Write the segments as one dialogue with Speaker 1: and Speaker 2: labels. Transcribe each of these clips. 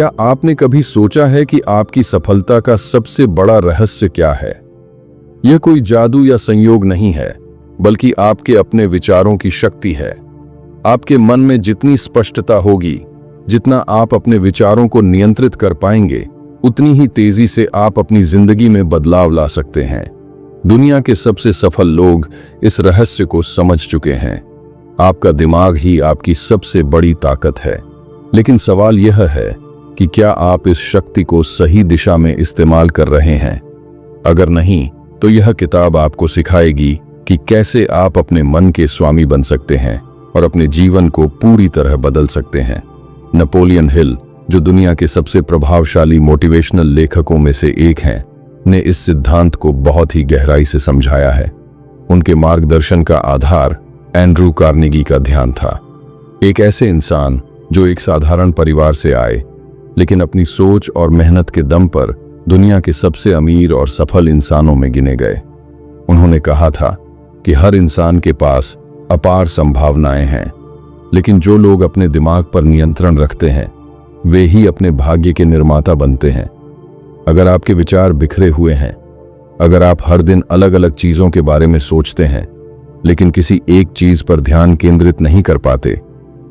Speaker 1: क्या आपने कभी सोचा है कि आपकी सफलता का सबसे बड़ा रहस्य क्या है? यह कोई जादू या संयोग नहीं है, बल्कि आपके अपने विचारों की शक्ति है। आपके मन में जितनी स्पष्टता होगी, जितना आप अपने विचारों को नियंत्रित कर पाएंगे, उतनी ही तेजी से आप अपनी जिंदगी में बदलाव ला सकते हैं। दुनिया के सबसे सफल लोग इस रहस्य को समझ चुके हैं। आपका दिमाग ही आपकी सबसे बड़ी ताकत है। लेकिन सवाल यह है कि क्या आप इस शक्ति को सही दिशा में इस्तेमाल कर रहे हैं? अगर नहीं, तो यह किताब आपको सिखाएगी कि कैसे आप अपने मन के स्वामी बन सकते हैं और अपने जीवन को पूरी तरह बदल सकते हैं। नेपोलियन हिल, जो दुनिया के सबसे प्रभावशाली मोटिवेशनल लेखकों में से एक हैं, ने इस सिद्धांत को बहुत ही गहराई से समझाया है। उनके मार्गदर्शन का आधार एंड्रू कार्नेगी का ध्यान था, एक ऐसे इंसान जो एक साधारण परिवार से आए, लेकिन अपनी सोच और मेहनत के दम पर दुनिया के सबसे अमीर और सफल इंसानों में गिने गए। उन्होंने कहा था कि हर इंसान के पास अपार संभावनाएं हैं, लेकिन जो लोग अपने दिमाग पर नियंत्रण रखते हैं, वे ही अपने भाग्य के निर्माता बनते हैं। अगर आपके विचार बिखरे हुए हैं, अगर आप हर दिन अलग अलग चीजों के बारे में सोचते हैं, लेकिन किसी एक चीज पर ध्यान केंद्रित नहीं कर पाते,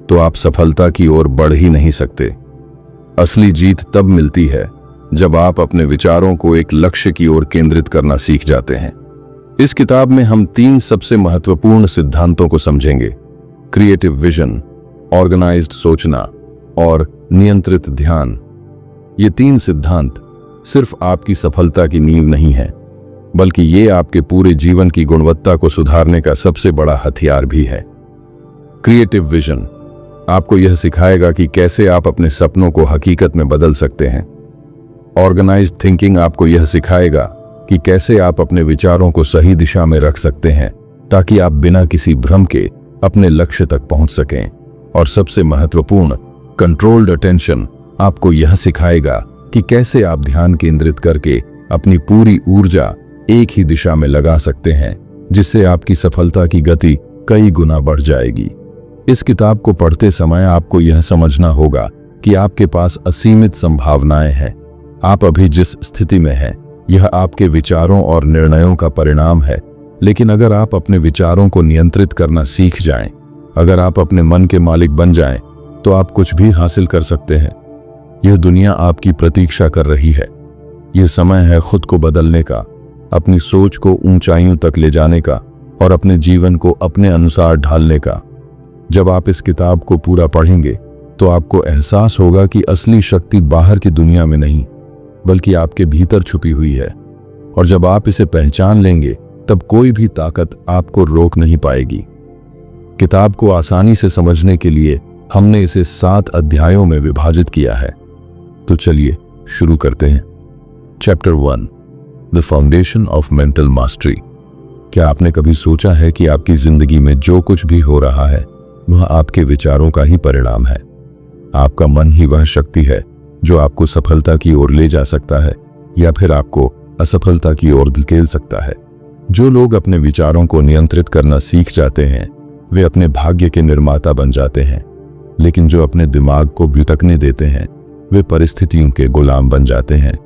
Speaker 1: तो आप सफलता की ओर बढ़ ही नहीं सकते। असली जीत तब मिलती है जब आप अपने विचारों को एक लक्ष्य की ओर केंद्रित करना सीख जाते हैं। इस किताब में हम 3 सबसे महत्वपूर्ण सिद्धांतों को समझेंगे: क्रिएटिव विजन, ऑर्गेनाइज्ड सोचना और नियंत्रित ध्यान। ये 3 सिद्धांत सिर्फ आपकी सफलता की नींव नहीं है, बल्कि ये आपके पूरे जीवन की गुणवत्ता को सुधारने का सबसे बड़ा हथियार भी है। क्रिएटिव विजन आपको यह सिखाएगा कि कैसे आप अपने सपनों को हकीकत में बदल सकते हैं। ऑर्गेनाइज्ड थिंकिंग आपको यह सिखाएगा कि कैसे आप अपने विचारों को सही दिशा में रख सकते हैं, ताकि आप बिना किसी भ्रम के अपने लक्ष्य तक पहुंच सकें। और सबसे महत्वपूर्ण, कंट्रोल्ड अटेंशन आपको यह सिखाएगा कि कैसे आप ध्यान केंद्रित करके अपनी पूरी ऊर्जा एक ही दिशा में लगा सकते हैं, जिससे आपकी सफलता की गति कई गुना बढ़ जाएगी। इस किताब को पढ़ते समय आपको यह समझना होगा कि आपके पास असीमित संभावनाएं हैं। आप अभी जिस स्थिति में हैं, यह आपके विचारों और निर्णयों का परिणाम है। लेकिन अगर आप अपने विचारों को नियंत्रित करना सीख जाएं, अगर आप अपने मन के मालिक बन जाएं, तो आप कुछ भी हासिल कर सकते हैं। यह दुनिया आपकी प्रतीक्षा कर रही है। यह समय है खुद को बदलने का, अपनी सोच को ऊंचाइयों तक ले जाने का और अपने जीवन को अपने अनुसार ढालने का। जब आप इस किताब को पूरा पढ़ेंगे, तो आपको एहसास होगा कि असली शक्ति बाहर की दुनिया में नहीं, बल्कि आपके भीतर छुपी हुई है। और जब आप इसे पहचान लेंगे, तब कोई भी ताकत आपको रोक नहीं पाएगी। किताब को आसानी से समझने के लिए हमने इसे 7 अध्यायों में विभाजित किया है। तो चलिए शुरू करते हैं। Chapter 1, the foundation of mental mastery. क्या आपने कभी सोचा है कि आपकी जिंदगी में जो कुछ भी हो रहा है, वह आपके विचारों का ही परिणाम है? आपका मन ही वह शक्ति है जो आपको सफलता की ओर ले जा सकता है, या फिर आपको असफलता की ओर धकेल सकता है। जो लोग अपने विचारों को नियंत्रित करना सीख जाते हैं, वे अपने भाग्य के निर्माता बन जाते हैं। लेकिन जो अपने दिमाग को भटकने देते हैं, वे परिस्थितियों के गुलाम बन जाते हैं।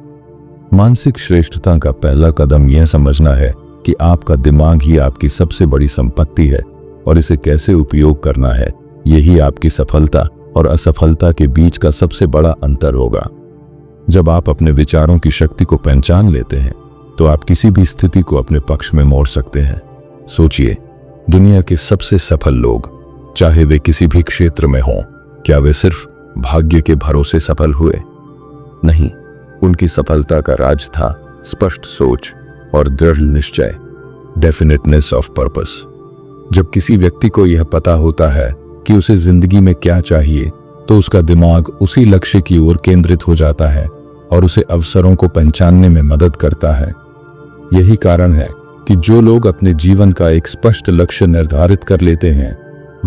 Speaker 1: मानसिक श्रेष्ठता का पहला कदम यह समझना है कि आपका दिमाग ही आपकी सबसे बड़ी संपत्ति है और इसे कैसे उपयोग करना है, यही आपकी सफलता और असफलता के बीच का सबसे बड़ा अंतर होगा। जब आप अपने विचारों की शक्ति को पहचान लेते हैं, तो आप किसी भी स्थिति को अपने पक्ष में मोड़ सकते हैं। सोचिए, दुनिया के सबसे सफल लोग, चाहे वे किसी भी क्षेत्र में हों, क्या वे सिर्फ भाग्य के भरोसे सफल हुए? नहीं, उनकी सफलता का राज था स्पष्ट सोच और दृढ़ निश्चय, डेफिनेटनेस ऑफ पर्पस। जब किसी व्यक्ति को यह पता होता है कि उसे जिंदगी में क्या चाहिए, तो उसका दिमाग उसी लक्ष्य की ओर केंद्रित हो जाता है और उसे अवसरों को पहचानने में मदद करता है। यही कारण है कि जो लोग अपने जीवन का एक स्पष्ट लक्ष्य निर्धारित कर लेते हैं,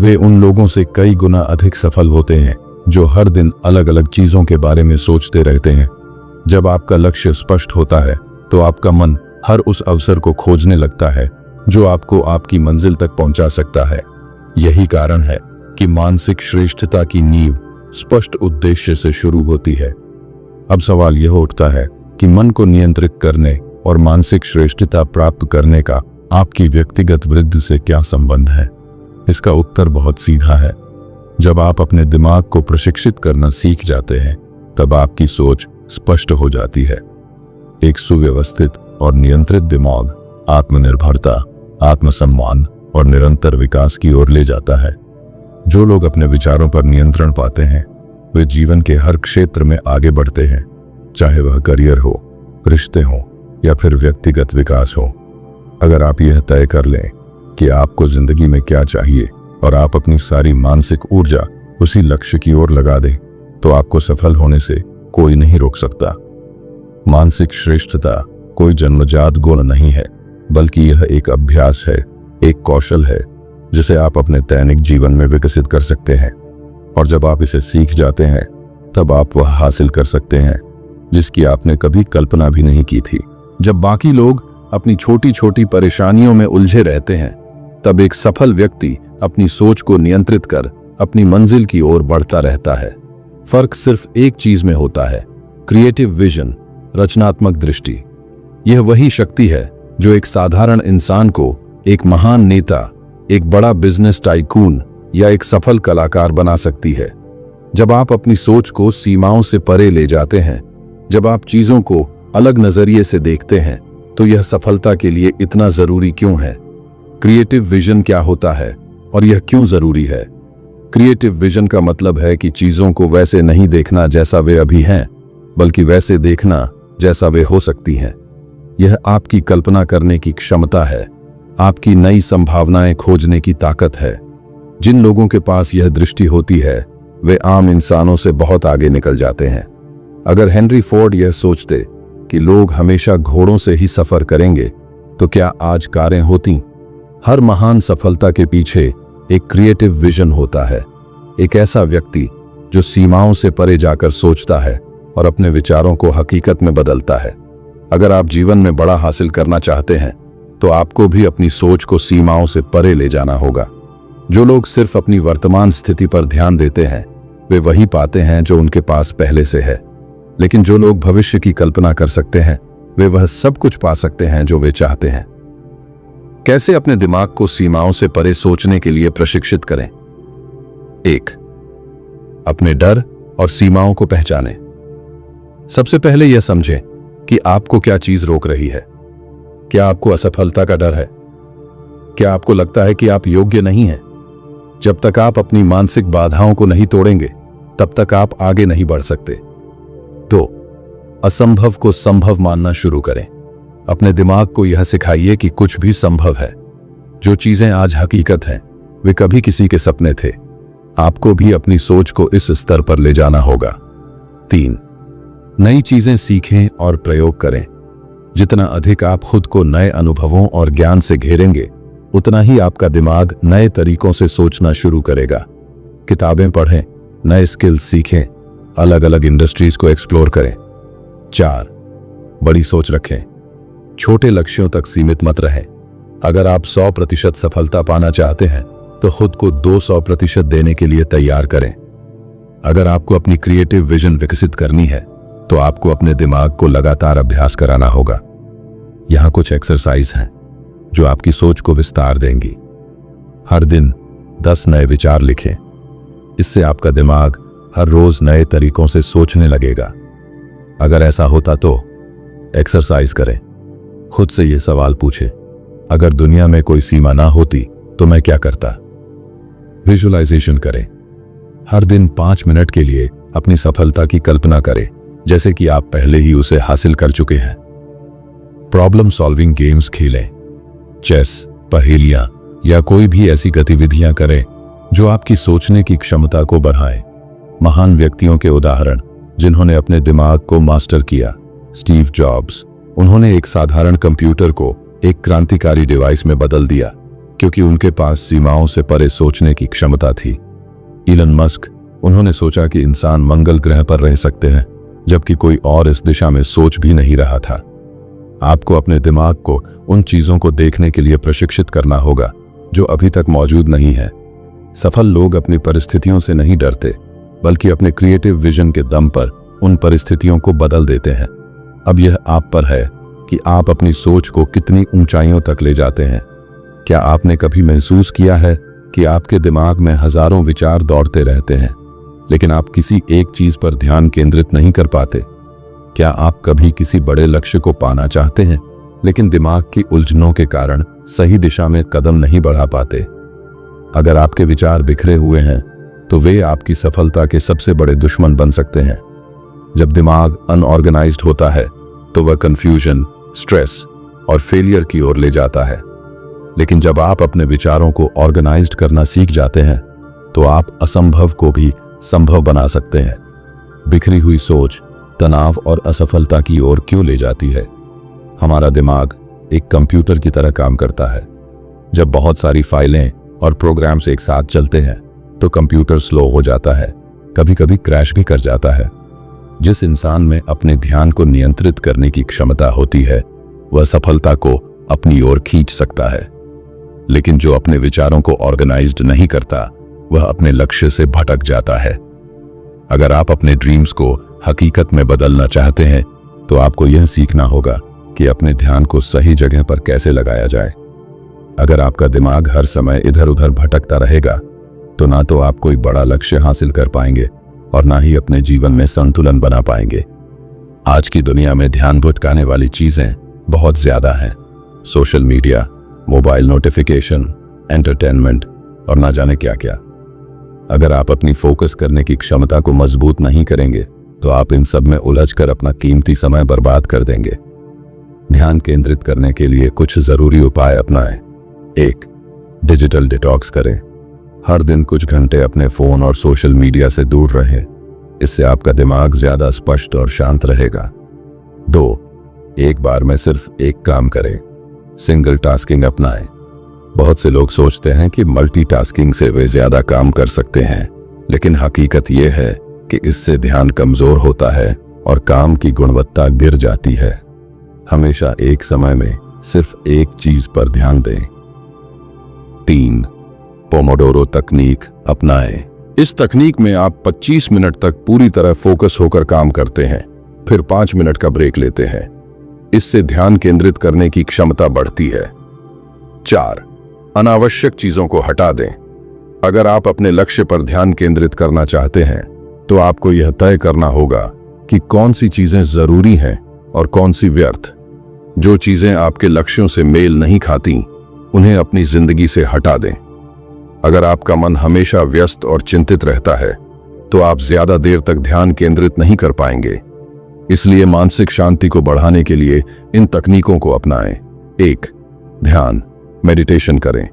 Speaker 1: वे उन लोगों से कई गुना अधिक सफल होते हैं जो हर दिन अलग अलग चीजों के बारे में सोचते रहते हैं। जब आपका लक्ष्य स्पष्ट होता है, तो आपका मन हर उस अवसर को खोजने लगता है जो आपको आपकी मंजिल तक पहुंचा सकता है। यही कारण है कि मानसिक श्रेष्ठता की नींव स्पष्ट उद्देश्य से शुरू होती है अब सवाल यह उठता है कि मन को नियंत्रित करने और मानसिक श्रेष्ठता प्राप्त करने का आपकी व्यक्तिगत वृद्धि से क्या संबंध है? इसका उत्तर बहुत सीधा है। जब आप अपने दिमाग को प्रशिक्षित करना सीख जाते हैं, तब आपकी सोच स्पष्ट हो जाती है। एक सुव्यवस्थित और नियंत्रित दिमाग आत्मनिर्भरता, आत्मसम्मान और निरंतर विकास की ओर ले जाता है। जो लोग अपने विचारों पर नियंत्रण पाते हैं, वे जीवन के हर क्षेत्र में आगे बढ़ते हैं, चाहे वह करियर हो, रिश्ते हो या फिर व्यक्तिगत विकास हो। अगर आप यह तय कर लें कि आपको जिंदगी में क्या चाहिए और आप अपनी सारी मानसिक ऊर्जा उसी लक्ष्य की ओर लगा दें, तो आपको सफल होने से कोई नहीं रोक सकता। मानसिक श्रेष्ठता कोई जन्मजात गुण नहीं है, बल्कि यह एक अभ्यास है, एक कौशल है जिसे आप अपने दैनिक जीवन में विकसित कर सकते हैं। और जब आप इसे सीख जाते हैं, तब आप वह हासिल कर सकते हैं जिसकी आपने कभी कल्पना भी नहीं की थी। जब बाकी लोग अपनी छोटी छोटी परेशानियों में उलझे रहते हैं, तब एक सफल व्यक्ति अपनी सोच को नियंत्रित कर अपनी मंजिल की ओर बढ़ता रहता है। फर्क सिर्फ एक चीज में होता है, क्रिएटिव विजन, रचनात्मक दृष्टि। यह वही शक्ति है जो एक साधारण इंसान को एक महान नेता, एक बड़ा बिजनेस टाइकून या एक सफल कलाकार बना सकती है। जब आप अपनी सोच को सीमाओं से परे ले जाते हैं, जब आप चीजों को अलग नजरिए से देखते हैं, तो यह सफलता के लिए इतना जरूरी क्यों है? क्रिएटिव विजन क्या होता है और यह क्यों जरूरी है? क्रिएटिव विजन का मतलब है कि चीजों को वैसे नहीं देखना जैसा वे अभी हैं, बल्कि वैसे देखना जैसा वे हो सकती हैं। यह आपकी कल्पना करने की क्षमता है, आपकी नई संभावनाएं खोजने की ताकत है। जिन लोगों के पास यह दृष्टि होती है, वे आम इंसानों से बहुत आगे निकल जाते हैं। अगर हेनरी फोर्ड यह सोचते कि लोग हमेशा घोड़ों से ही सफर करेंगे, तो क्या आज कारें होती? हर महान सफलता के पीछे एक क्रिएटिव विजन होता है, एक ऐसा व्यक्ति जो सीमाओं से परे जाकर सोचता है और अपने विचारों को हकीकत में बदलता है। अगर आप जीवन में बड़ा हासिल करना चाहते हैं, तो आपको भी अपनी सोच को सीमाओं से परे ले जाना होगा। जो लोग सिर्फ अपनी वर्तमान स्थिति पर ध्यान देते हैं, वे वही पाते हैं जो उनके पास पहले से है। लेकिन जो लोग भविष्य की कल्पना कर सकते हैं, वे वह सब कुछ पा सकते हैं जो वे चाहते हैं। कैसे अपने दिमाग को सीमाओं से परे सोचने के लिए प्रशिक्षित करें? 1. अपने डर और सीमाओं को पहचानें। सबसे पहले यह समझें कि आपको क्या चीज रोक रही है। क्या आपको असफलता का डर है? क्या आपको लगता है कि आप योग्य नहीं हैं? जब तक आप अपनी मानसिक बाधाओं को नहीं तोड़ेंगे, तब तक आप आगे नहीं बढ़ सकते। 2. असंभव को संभव मानना शुरू करें। अपने दिमाग को यह सिखाइए कि कुछ भी संभव है। जो चीजें आज हकीकत हैं, वे कभी किसी के सपने थे। आपको भी अपनी सोच को इस स्तर पर ले जाना होगा। 3. नई चीजें सीखें और प्रयोग करें। जितना अधिक आप खुद को नए अनुभवों और ज्ञान से घेरेंगे, उतना ही आपका दिमाग नए तरीकों से सोचना शुरू करेगा। किताबें पढ़ें, नए स्किल्स सीखें, अलग अलग इंडस्ट्रीज को एक्सप्लोर करें। 4. बड़ी सोच रखें। छोटे लक्ष्यों तक सीमित मत रहें। अगर आप 100% सफलता पाना चाहते हैं, तो खुद को 200% देने के लिए तैयार करें। अगर आपको अपनी क्रिएटिव विजन विकसित करनी है, तो आपको अपने दिमाग को लगातार अभ्यास कराना होगा। यहां कुछ एक्सरसाइज हैं जो आपकी सोच को विस्तार देंगी। हर दिन 10 नए विचार लिखें। इससे आपका दिमाग हर रोज नए तरीकों से सोचने लगेगा। अगर ऐसा होता तो एक्सरसाइज करें। खुद से यह सवाल पूछें, अगर दुनिया में कोई सीमा ना होती तो मैं क्या करता? विजुअलाइजेशन करें। हर दिन 5 मिनट के लिए अपनी सफलता की कल्पना करें, जैसे कि आप पहले ही उसे हासिल कर चुके हैं। प्रॉब्लम सॉल्विंग गेम्स खेलें। चेस, पहेलियां या कोई भी ऐसी गतिविधियां करें जो आपकी सोचने की क्षमता को बढ़ाएं। महान व्यक्तियों के उदाहरण जिन्होंने अपने दिमाग को मास्टर किया। स्टीव जॉब्स, उन्होंने एक साधारण कंप्यूटर को एक क्रांतिकारी डिवाइस में बदल दिया क्योंकि उनके पास सीमाओं से परे सोचने की क्षमता थी। इलन मस्क, उन्होंने सोचा कि इंसान मंगल ग्रह पर रह सकते हैं, जबकि कोई और इस दिशा में सोच भी नहीं रहा था। आपको अपने दिमाग को उन चीजों को देखने के लिए प्रशिक्षित करना होगा जो अभी तक मौजूद नहीं है। सफल लोग अपनी परिस्थितियों से नहीं डरते, बल्कि अपने क्रिएटिव विजन के दम पर उन परिस्थितियों को बदल देते हैं। अब यह आप पर है कि आप अपनी सोच को कितनी ऊंचाइयों तक ले जाते हैं। क्या आपने कभी महसूस किया है कि आपके दिमाग में हजारों विचार दौड़ते रहते हैं, लेकिन आप किसी एक चीज पर ध्यान केंद्रित नहीं कर पाते? क्या आप कभी किसी बड़े लक्ष्य को पाना चाहते हैं, लेकिन दिमाग की उलझनों के कारण सही दिशा में कदम नहीं बढ़ा पाते? अगर आपके विचार बिखरे हुए हैं, तो वे आपकी सफलता के सबसे बड़े दुश्मन बन सकते हैं। जब दिमाग अनऑर्गेनाइज्ड होता है, तो वह कंफ्यूजन, स्ट्रेस और फेलियर की ओर ले जाता है। लेकिन जब आप अपने विचारों को ऑर्गेनाइज्ड करना सीख जाते हैं, तो आप असंभव को भी संभव बना सकते हैं। बिखरी हुई सोच तनाव और असफलता की ओर क्यों ले जाती है? हमारा दिमाग एक कंप्यूटर की तरह काम करता है। जब बहुत सारी फाइलें और प्रोग्राम्स एक साथ चलते हैं, तो कंप्यूटर स्लो हो जाता है, कभी कभी क्रैश भी कर जाता है। जिस इंसान में अपने ध्यान को नियंत्रित करने की क्षमता होती है, वह सफलता को अपनी ओर खींच सकता है। लेकिन जो अपने विचारों को ऑर्गेनाइज्ड नहीं करता, वह अपने लक्ष्य से भटक जाता है। अगर आप अपने ड्रीम्स को हकीकत में बदलना चाहते हैं, तो आपको यह सीखना होगा कि अपने ध्यान को सही जगह पर कैसे लगाया जाए। अगर आपका दिमाग हर समय इधर उधर भटकता रहेगा, तो ना तो आप कोई बड़ा लक्ष्य हासिल कर पाएंगे और ना ही अपने जीवन में संतुलन बना पाएंगे। आज की दुनिया में ध्यान भटकाने वाली चीजें बहुत ज्यादा हैं। Social media, mobile notification, entertainment और ना जाने क्या क्या। अगर आप अपनी फोकस करने की क्षमता को मजबूत नहीं करेंगे, तो आप इन सब में उलझकर अपना कीमती समय बर्बाद कर देंगे। ध्यान केंद्रित करने के लिए कुछ जरूरी उपाय अपनाएं। 1. डिजिटल डिटॉक्स करें। हर दिन कुछ घंटे अपने फोन और सोशल मीडिया से दूर रहें। इससे आपका दिमाग ज्यादा स्पष्ट और शांत रहेगा। 2. एक बार में सिर्फ एक काम करें। सिंगल टास्किंग अपनाएं। बहुत से लोग सोचते हैं कि मल्टीटास्किंग से वे ज्यादा काम कर सकते हैं, लेकिन हकीकत यह है कि इससे ध्यान कमजोर होता है और काम की गुणवत्ता गिर जाती है। हमेशा एक समय में सिर्फ एक चीज पर ध्यान दें। 3. पोमोडोरो तकनीक अपनाएं। इस तकनीक में आप 25 मिनट तक पूरी तरह फोकस होकर काम करते हैं, फिर 5 मिनट का ब्रेक लेते हैं। इससे ध्यान केंद्रित करने की क्षमता बढ़ती है। 4. अनावश्यक चीजों को हटा दें। अगर आप अपने लक्ष्य पर ध्यान केंद्रित करना चाहते हैं, तो आपको यह तय करना होगा कि कौन सी चीजें जरूरी हैं और कौन सी व्यर्थ। जो चीजें आपके लक्ष्यों से मेल नहीं खाती, उन्हें अपनी जिंदगी से हटा दें। अगर आपका मन हमेशा व्यस्त और चिंतित रहता है, तो आप ज्यादा देर तक ध्यान केंद्रित नहीं कर पाएंगे। इसलिए मानसिक शांति को बढ़ाने के लिए इन तकनीकों को अपनाएं। 1. ध्यान मेडिटेशन करें।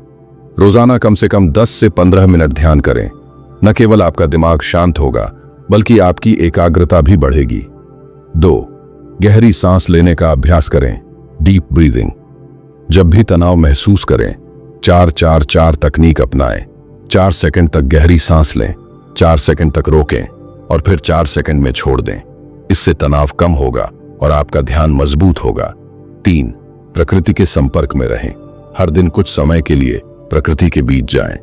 Speaker 1: रोजाना कम से कम 10 से 15 मिनट ध्यान करें। न केवल आपका दिमाग शांत होगा, बल्कि आपकी एकाग्रता भी बढ़ेगी। 2. गहरी सांस लेने का अभ्यास करें। Deep breathing. जब भी तनाव महसूस करें, 4-4-4 तकनीक अपनाएं। 4 सेकंड तक गहरी सांस लें, 4 सेकंड तक रोकें और फिर 4 सेकंड में छोड़ दें। इससे तनाव कम होगा और आपका ध्यान मजबूत होगा। 3. प्रकृति के संपर्क में रहें। हर दिन कुछ समय के लिए प्रकृति के बीच जाएं।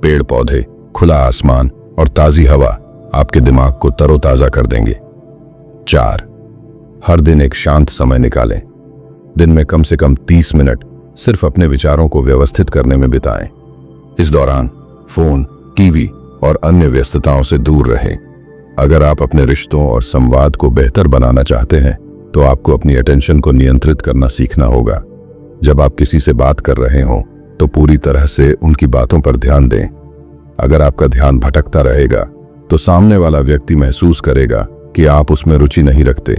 Speaker 1: पेड़ पौधे, खुला आसमान और ताजी हवा आपके दिमाग को तरोताजा कर देंगे। 4. हर दिन एक शांत समय निकालें। दिन में कम से कम 30 मिनट सिर्फ अपने विचारों को व्यवस्थित करने में बिताएं। इस दौरान फोन, टीवी और अन्य व्यस्तताओं से दूर रहें। अगर आप अपने रिश्तों और संवाद को बेहतर बनाना चाहते हैं, तो आपको अपनी अटेंशन को नियंत्रित करना सीखना होगा। जब आप किसी से बात कर रहे हों, तो पूरी तरह से उनकी बातों पर ध्यान दें। अगर आपका ध्यान भटकता रहेगा, तो सामने वाला व्यक्ति महसूस करेगा कि आप उसमें रुचि नहीं रखते,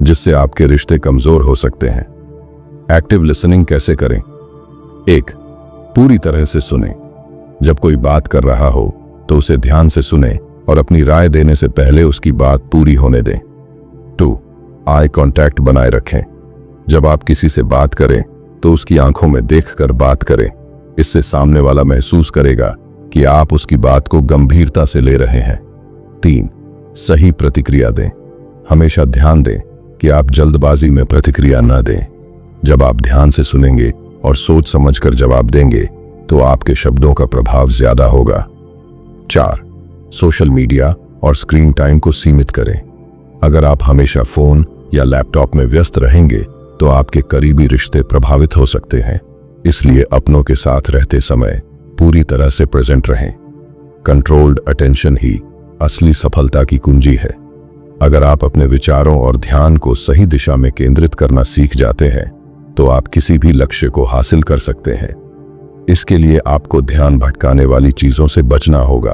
Speaker 1: जिससे आपके रिश्ते कमजोर हो सकते हैं। एक्टिव लिसनिंग कैसे करें? 1. पूरी तरह से सुनें। जब कोई बात कर रहा हो, तो उसे ध्यान से सुनें और अपनी राय देने से पहले उसकी बात पूरी होने दें। 2. आई कांटेक्ट बनाए रखें। जब आप किसी से बात करें, तो उसकी आंखों में देखकर बात करें। इससे सामने वाला महसूस करेगा कि आप उसकी बात को गंभीरता से ले रहे हैं। 3. सही प्रतिक्रिया दें। हमेशा ध्यान दें कि आप जल्दबाजी में प्रतिक्रिया न दें। जब आप ध्यान से सुनेंगे और सोच समझकर जवाब देंगे, तो आपके शब्दों का प्रभाव ज्यादा होगा। 4. सोशल मीडिया और स्क्रीन टाइम को सीमित करें। अगर आप हमेशा फोन या लैपटॉप में व्यस्त रहेंगे तो आपके करीबी रिश्ते प्रभावित हो सकते हैं। इसलिए अपनों के साथ रहते समय पूरी तरह से प्रेजेंट रहें। कंट्रोल्ड अटेंशन ही असली सफलता की कुंजी है। अगर आप अपने विचारों और ध्यान को सही दिशा में केंद्रित करना सीख जाते हैं तो आप किसी भी लक्ष्य को हासिल कर सकते हैं। इसके लिए आपको ध्यान भटकाने वाली चीजों से बचना होगा,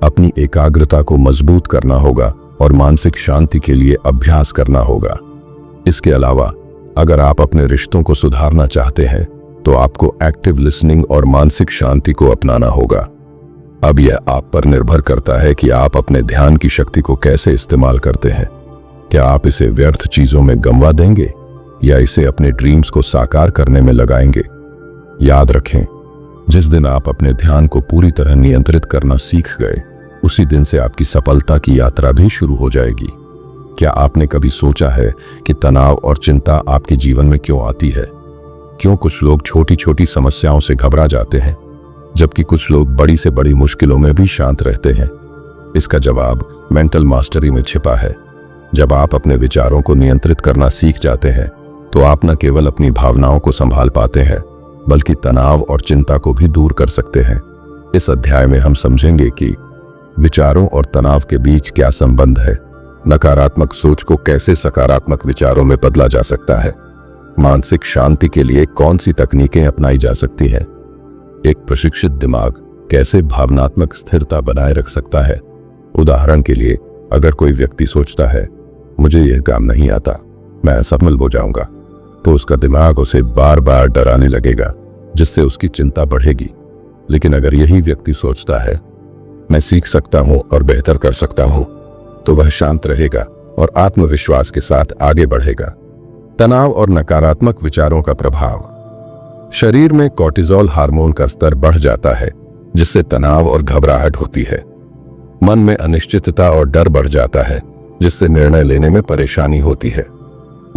Speaker 1: अपनी एकाग्रता को मजबूत करना होगा और मानसिक शांति के लिए अभ्यास करना होगा। इसके अलावा अगर आप अपने रिश्तों को सुधारना चाहते हैं तो आपको एक्टिव लिसनिंग और मानसिक शांति को अपनाना होगा। अब यह आप पर निर्भर करता है कि आप अपने ध्यान की शक्ति को कैसे इस्तेमाल करते हैं। क्या आप इसे व्यर्थ चीजों में गंवा देंगे या इसे अपने ड्रीम्स को साकार करने में लगाएंगे? याद रखें, जिस दिन आप अपने ध्यान को पूरी तरह नियंत्रित करना सीख गए, उसी दिन से आपकी सफलता की यात्रा भी शुरू हो जाएगी। क्या आपने कभी सोचा है कि तनाव और चिंता आपके जीवन में क्यों आती है? क्यों कुछ लोग छोटी छोटी समस्याओं से घबरा जाते हैं जबकि कुछ लोग बड़ी से बड़ी मुश्किलों में भी शांत रहते हैं? इसका जवाब मेंटल मास्टरी में छिपा है। जब आप अपने विचारों को नियंत्रित करना सीख जाते हैं तो आप न केवल अपनी भावनाओं को संभाल पाते हैं बल्कि तनाव और चिंता को भी दूर कर सकते हैं। इस अध्याय में हम समझेंगे कि विचारों और तनाव के बीच क्या संबंध है, नकारात्मक सोच को कैसे सकारात्मक विचारों में बदला जा सकता है, मानसिक शांति के लिए कौन सी तकनीकें अपनाई जा सकती हैं, एक प्रशिक्षित दिमाग कैसे भावनात्मक स्थिरता बनाए रख सकता है। उदाहरण के लिए, अगर कोई व्यक्ति सोचता है मुझे यह काम नहीं आता, मैं असफल हो जाऊंगा, तो उसका दिमाग उसे बार बार डराने लगेगा जिससे उसकी चिंता बढ़ेगी। लेकिन अगर यही व्यक्ति सोचता है मैं सीख सकता हूं और बेहतर कर सकता हूं, तो वह शांत रहेगा और आत्मविश्वास के साथ आगे बढ़ेगा। तनाव और नकारात्मक विचारों का प्रभाव। शरीर में कोर्टिसोल हार्मोन का स्तर बढ़ जाता है जिससे तनाव और घबराहट होती है। मन में अनिश्चितता और डर बढ़ जाता है जिससे निर्णय लेने में परेशानी होती है।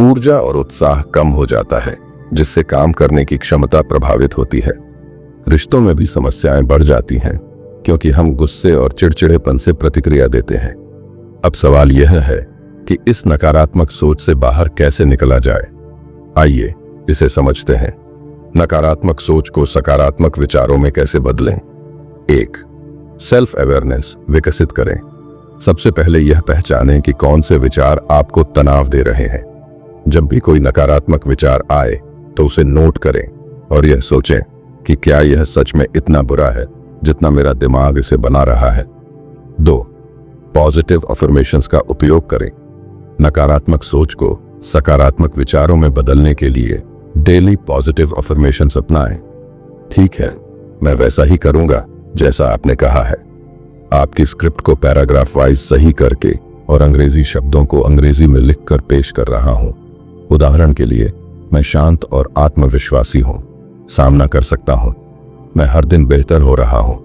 Speaker 1: ऊर्जा और उत्साह कम हो जाता है जिससे काम करने की क्षमता प्रभावित होती है। रिश्तों में भी समस्याएं बढ़ जाती हैं क्योंकि हम गुस्से और चिड़चिड़ेपन से प्रतिक्रिया देते हैं। अब सवाल यह है कि इस नकारात्मक सोच से बाहर कैसे निकला जाए। आइए इसे समझते हैं। नकारात्मक सोच को सकारात्मक विचारों में कैसे बदलें। 1. सेल्फ अवेयरनेस विकसित करें। सबसे पहले यह पहचानें कि कौन से विचार आपको तनाव दे रहे हैं। जब भी कोई नकारात्मक विचार आए तो उसे नोट करें और यह सोचें कि क्या यह सच में इतना बुरा है जितना मेरा दिमाग इसे बना रहा है। 2. पॉजिटिव अफर्मेशंस का उपयोग करें। नकारात्मक सोच को सकारात्मक विचारों में बदलने के लिए डेली पॉजिटिव अफर्मेशंस अपनाएं। ठीक है, मैं वैसा ही करूंगा जैसा आपने कहा है। आपकी स्क्रिप्ट को पैराग्राफ वाइज सही करके और अंग्रेजी शब्दों को अंग्रेजी में लिखकर पेश कर रहा हूं। उदाहरण के लिए, मैं शांत और आत्मविश्वासी हूं, सामना कर सकता हूं, मैं हर दिन बेहतर हो रहा हूं।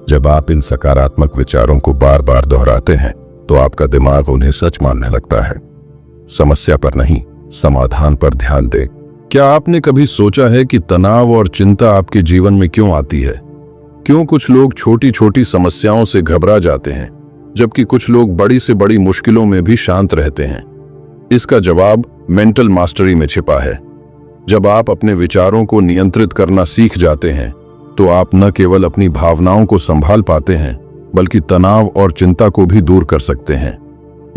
Speaker 1: जब आप इन सकारात्मक विचारों को बार बार दोहराते हैं तो आपका दिमाग उन्हें सच मानने लगता है। समस्या पर नहीं, समाधान पर ध्यान दें। क्या आपने कभी सोचा है कि तनाव और चिंता आपके जीवन में क्यों आती है? क्यों कुछ लोग छोटी छोटी समस्याओं से घबरा जाते हैं जबकि कुछ लोग बड़ी से बड़ी मुश्किलों में भी शांत रहते हैं? इसका जवाब मेंटल मास्टरी में छिपा है। जब आप अपने विचारों को नियंत्रित करना सीख जाते हैं तो आप न केवल अपनी भावनाओं को संभाल पाते हैं बल्कि तनाव और चिंता को भी दूर कर सकते हैं।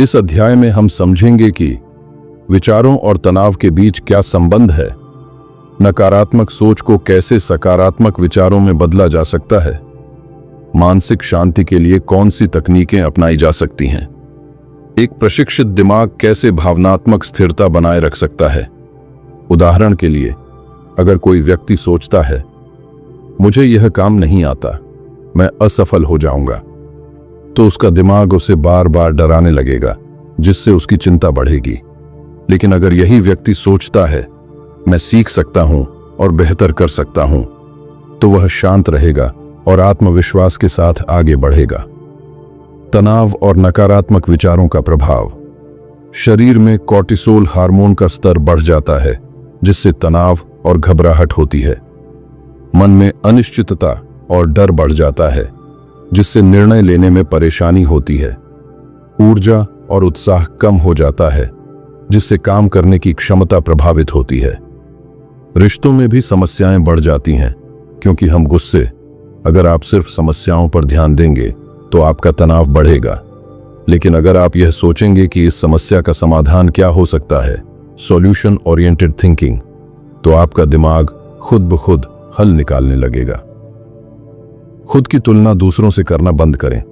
Speaker 1: इस अध्याय में हम समझेंगे कि विचारों और तनाव के बीच क्या संबंध है, नकारात्मक सोच को कैसे सकारात्मक विचारों में बदला जा सकता है, मानसिक शांति के लिए कौन सी तकनीकें अपनाई जा सकती हैं, एक प्रशिक्षित दिमाग कैसे भावनात्मक स्थिरता बनाए रख सकता है। उदाहरण के लिए, अगर कोई व्यक्ति सोचता है मुझे यह काम नहीं आता, मैं असफल हो जाऊंगा, तो उसका दिमाग उसे बार बार डराने लगेगा जिससे उसकी चिंता बढ़ेगी। लेकिन अगर यही व्यक्ति सोचता है मैं सीख सकता हूं और बेहतर कर सकता हूं, तो वह शांत रहेगा और आत्मविश्वास के साथ आगे बढ़ेगा। तनाव और नकारात्मक विचारों का प्रभाव। शरीर में कोर्टिसोल हार्मोन का स्तर बढ़ जाता है जिससे तनाव और घबराहट होती है। मन में अनिश्चितता और डर बढ़ जाता है जिससे निर्णय लेने में परेशानी होती है। ऊर्जा और उत्साह कम हो जाता है, जिससे काम करने की क्षमता प्रभावित होती है। रिश्तों में भी समस्याएं बढ़ जाती हैं क्योंकि हम गुस्से। अगर आप सिर्फ समस्याओं पर ध्यान देंगे तो आपका तनाव बढ़ेगा, लेकिन अगर आप यह सोचेंगे कि इस समस्या का समाधान क्या हो सकता है, सॉल्यूशन ओरिएंटेड थिंकिंग, तो आपका दिमाग खुद ब खुद हल निकालने लगेगा। खुद की तुलना दूसरों से करना बंद करें।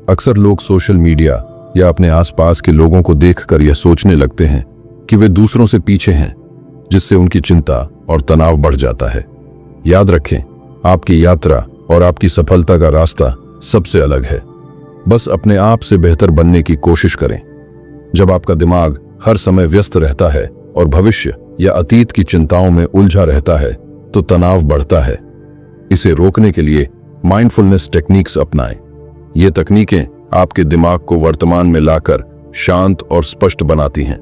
Speaker 1: अक्सर लोग सोशल मीडिया या अपने आसपास के लोगों को देखकर यह सोचने लगते हैं कि वे दूसरों से पीछे हैं, जिससे उनकी चिंता और तनाव बढ़ जाता है। याद रखें, आपकी यात्रा और आपकी सफलता का रास्ता सबसे अलग है। बस अपने आप से बेहतर बनने की कोशिश करें। जब आपका दिमाग हर समय व्यस्त रहता है और भविष्य या अतीत की चिंताओं में उलझा रहता है, तो तनाव बढ़ता है। इसे रोकने के लिए माइंडफुलनेस टेक्निक्स अपनाएं। ये तकनीकें आपके दिमाग को वर्तमान में लाकर शांत और स्पष्ट बनाती हैं।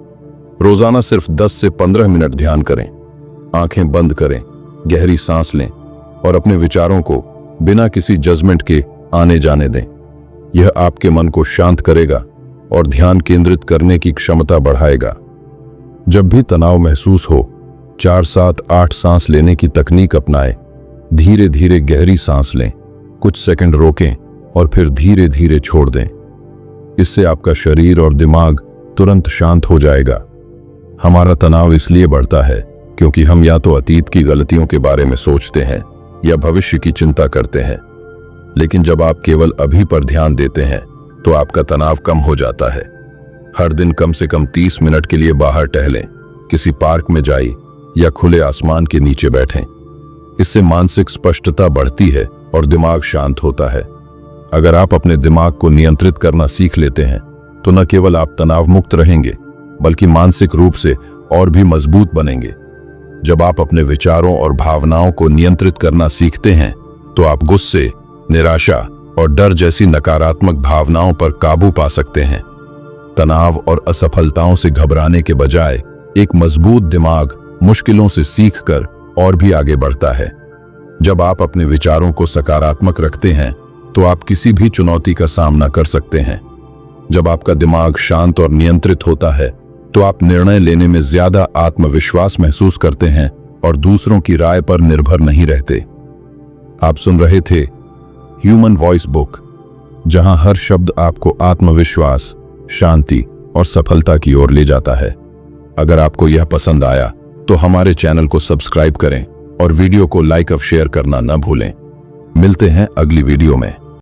Speaker 1: रोजाना सिर्फ 10 से 15 मिनट ध्यान करें। आंखें बंद करें, गहरी सांस लें और अपने विचारों को बिना किसी जजमेंट के आने जाने दें। यह आपके मन को शांत करेगा और ध्यान केंद्रित करने की क्षमता बढ़ाएगा। जब भी तनाव महसूस हो, 4-7-8 सांस लेने की तकनीक अपनाएं। धीरे धीरे गहरी सांस लें, कुछ सेकंड रोकें और फिर धीरे धीरे छोड़ दें। इससे आपका शरीर और दिमाग तुरंत शांत हो जाएगा। हमारा तनाव इसलिए बढ़ता है क्योंकि हम या तो अतीत की गलतियों के बारे में सोचते हैं या भविष्य की चिंता करते हैं। लेकिन जब आप केवल अभी पर ध्यान देते हैं तो आपका तनाव कम हो जाता है। हर दिन कम से कम 30 मिनट के लिए बाहर टहलें, किसी पार्क में जाइए या खुले आसमान के नीचे बैठें। इससे मानसिक स्पष्टता बढ़ती है और दिमाग शांत होता है। अगर आप अपने दिमाग को नियंत्रित करना सीख लेते हैं तो न केवल आप तनाव मुक्त रहेंगे, बल्कि मानसिक रूप से और भी मजबूत बनेंगे। जब आप अपने विचारों और भावनाओं को नियंत्रित करना सीखते हैं तो आप गुस्से, निराशा और डर जैसी नकारात्मक भावनाओं पर काबू पा सकते हैं। तनाव और असफलताओं से घबराने के बजाय एक मजबूत दिमाग मुश्किलों से सीखकर और भी आगे बढ़ता है। जब आप अपने विचारों को सकारात्मक रखते हैं तो आप किसी भी चुनौती का सामना कर सकते हैं। जब आपका दिमाग शांत और नियंत्रित होता है तो आप निर्णय लेने में ज्यादा आत्मविश्वास महसूस करते हैं और दूसरों की राय पर निर्भर नहीं रहते। आप सुन रहे थे ह्यूमन वॉइस बुक, जहां हर शब्द आपको आत्मविश्वास, शांति और सफलता की ओर ले जाता है। अगर आपको यह पसंद आया तो हमारे चैनल को सब्सक्राइब करें और वीडियो को लाइक और शेयर करना न भूलें। मिलते हैं अगली वीडियो में।